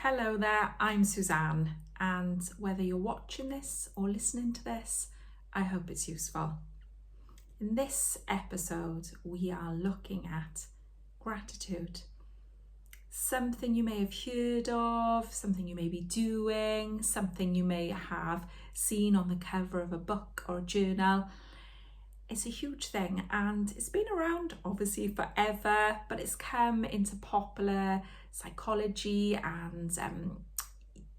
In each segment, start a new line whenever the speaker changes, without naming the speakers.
Hello there, I'm Suzanne, and whether you're watching this or listening to this, I hope it's useful. In this episode, we are looking at gratitude. Something you may have heard of, something you may be doing, something you may have seen on the cover of a book or a journal. It's a huge thing and it's been around obviously forever, but it's come into popular psychology and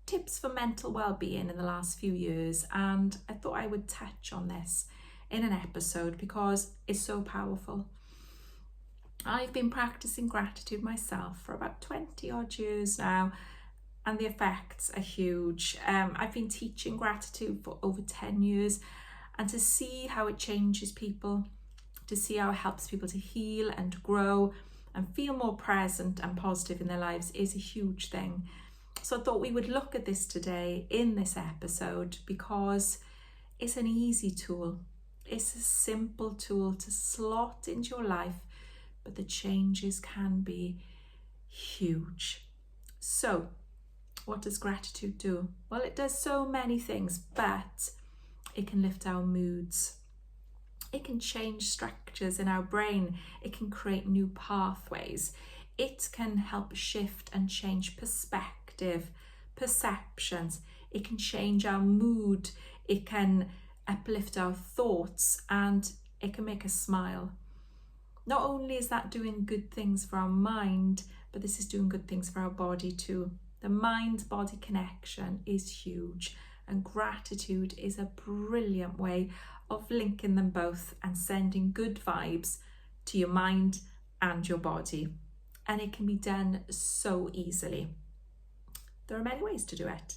tips for mental well-being in the last few years, and I thought I would touch on this in an episode because it's so powerful. I've been practicing gratitude myself for about 20 odd years now, and the effects are huge. I've been teaching gratitude for over 10 years, and to see how it changes people, to see how it helps people to heal and grow and feel more present and positive in their lives is a huge thing. So I thought we would look at this today in this episode because it's an easy tool. It's a simple tool to slot into your life, but the changes can be huge. So what does gratitude do? Well, it does so many things, but it can lift our moods. It can change structures in our brain. It can create new pathways. It can help shift and change perspective, perceptions. It can change our mood. It can uplift our thoughts, and it can make us smile. Not only is that doing good things for our mind, but this is doing good things for our body too. The mind-body connection is huge, and gratitude is a brilliant way of linking them both and sending good vibes to your mind and your body. And it can be done so easily. There are many ways to do it.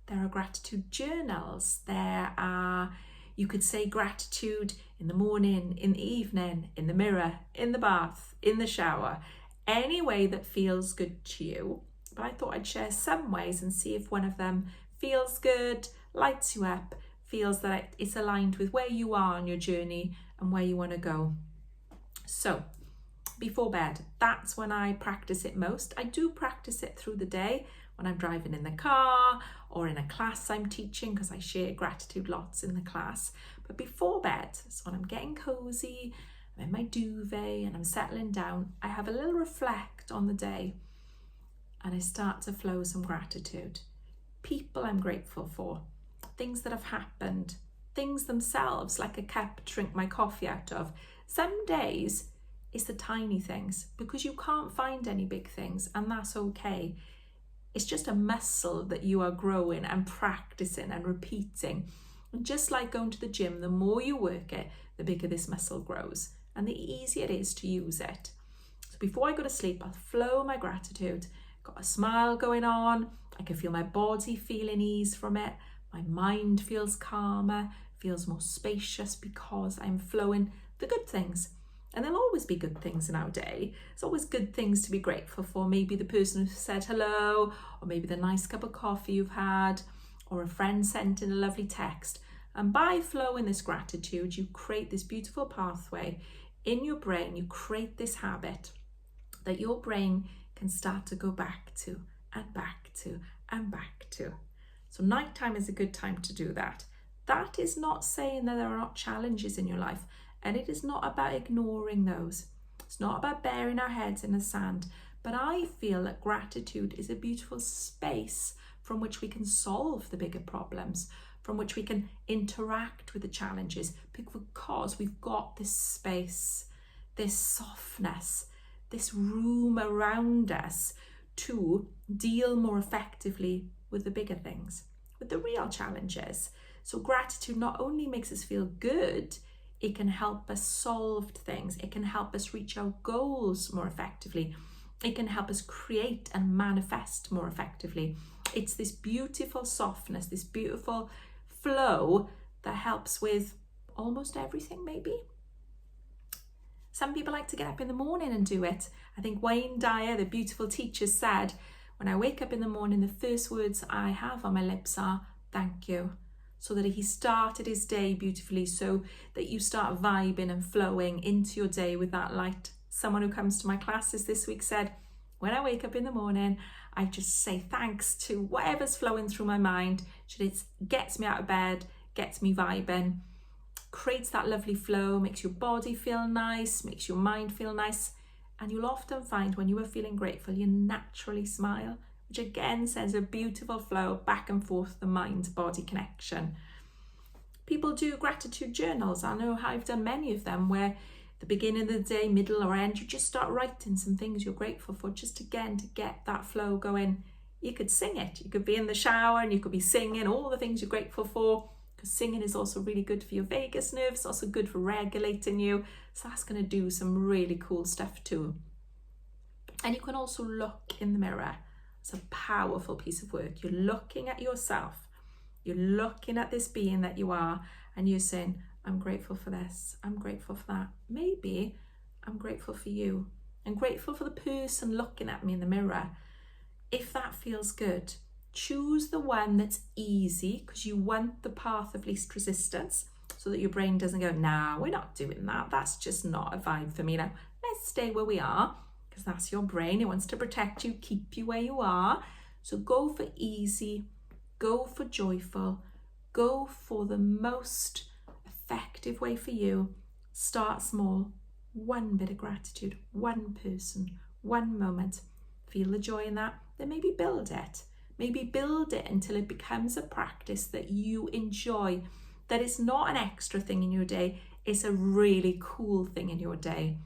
There are gratitude journals. You could say gratitude in the morning, in the evening, in the mirror, in the bath, in the shower, any way that feels good to you. But I thought I'd share some ways and see if one of them feels good, lights you up, feels that it's aligned with where you are on your journey and where you want to go. So before bed, that's when I practice it most. I do practice it through the day when I'm driving in the car or in a class I'm teaching, because I share gratitude lots in the class. But before bed, so when I'm getting cozy, I'm in my duvet and I'm settling down, I have a little reflect on the day and I start to flow some gratitude. People I'm grateful for, things that have happened, things themselves, like a cup to drink my coffee out of. Some days it's the tiny things because you can't find any big things, and that's okay. It's just a muscle that you are growing and practicing and repeating. And just like going to the gym, the more you work it, the bigger this muscle grows and the easier it is to use it. So before I go to sleep, I'll flow my gratitude. Got a smile going on. I can feel my body feeling ease from it. My mind feels calmer, feels more spacious because I'm flowing the good things. And there'll always be good things in our day. There's always good things to be grateful for. Maybe the person who said hello, or maybe the nice cup of coffee you've had, or a friend sent in a lovely text. And by flowing this gratitude, you create this beautiful pathway in your brain. You create this habit that your brain can start to go back to and back to and back to. So nighttime is a good time to do that. That is not saying that there are not challenges in your life, and it is not about ignoring those. It's not about burying our heads in the sand, but I feel that gratitude is a beautiful space from which we can solve the bigger problems, from which we can interact with the challenges, because we've got this space, this softness, this room around us to deal more effectively with the bigger things, with the real challenges. So gratitude not only makes us feel good, it can help us solve things. It can help us reach our goals more effectively. It can help us create and manifest more effectively. It's this beautiful softness, this beautiful flow that helps with almost everything, maybe. Some people like to get up in the morning and do it. I think Wayne Dyer, the beautiful teacher, said, when I wake up in the morning, the first words I have on my lips are, thank you. So that he started his day beautifully, so that you start vibing and flowing into your day with that light. Someone who comes to my classes this week said, When I wake up in the morning, I just say thanks to whatever's flowing through my mind. It gets me out of bed, gets me vibing, creates that lovely flow, makes your body feel nice, makes your mind feel nice. And you'll often find when you are feeling grateful, you naturally smile, which again sends a beautiful flow back and forth, the mind-body connection. People do gratitude journals. I know I've done many of them where the beginning of the day, middle or end, you just start writing some things you're grateful for, just again to get that flow going. You could sing it. You could be in the shower and you could be singing all the things you're grateful for, because singing is also really good for your vagus nerve. It's also good for regulating you. So that's going to do some really cool stuff too. And you can also look in the mirror. It's a powerful piece of work. You're looking at yourself. You're looking at this being that you are, and you're saying, I'm grateful for this. I'm grateful for that. Maybe I'm grateful for you. I'm grateful for the person looking at me in the mirror. If that feels good, choose the one that's easy, because you want the path of least resistance, so that your brain doesn't go, nah, we're not doing that. That's just not a vibe for me now. Let's stay where we are, because that's your brain. It wants to protect you, keep you where you are. So go for easy, go for joyful, go for the most effective way for you. Start small. One bit of gratitude, one person, one moment. Feel the joy in that. Then maybe build it. Maybe build it until it becomes a practice that you enjoy, that it's not an extra thing in your day, it's a really cool thing in your day.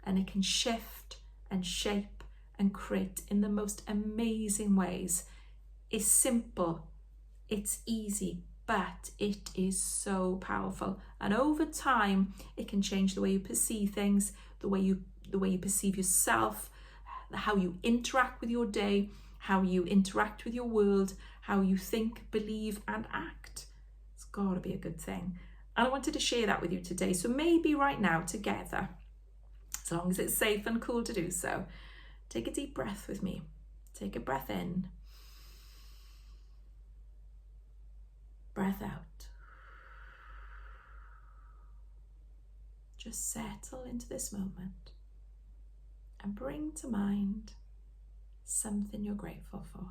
And it can shift and shape and create in the most amazing ways. It's simple, it's easy, but it is so powerful. And over time, it can change the way you perceive things, the way you perceive yourself, how you interact with your day, how you interact with your world, how you think, believe, and act. It's got to be a good thing. And I wanted to share that with you today. So maybe right now together, as long as it's safe and cool to do so, take a deep breath with me. Take a breath in. Breath out. Just settle into this moment and bring to mind something you're grateful for.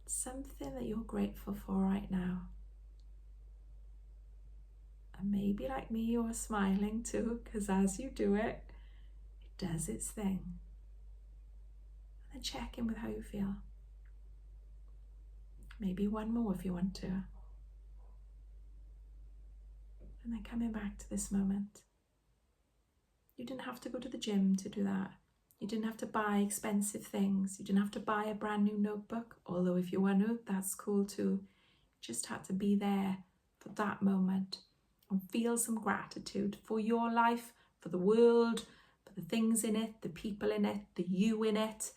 Something that you're grateful for right now. And maybe like me, you're smiling too, because as you do it, it does its thing. And then check in with how you feel. Maybe one more if you want to. And then coming back to this moment. You didn't have to go to the gym to do that. You didn't have to buy expensive things. You didn't have to buy a brand new notebook, although if you want to, that's cool too. You just had to be there for that moment and feel some gratitude for your life, for the world, for the things in it, the people in it, the you in it.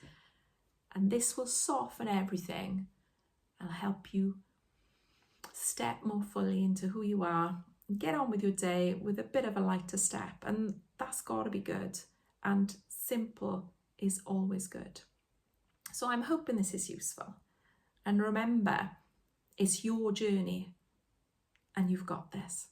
And this will soften everything. It'll help you step more fully into who you are and get on with your day with a bit of a lighter step. And that's got to be good. And simple is always good. So I'm hoping this is useful. And remember, it's your journey and you've got this.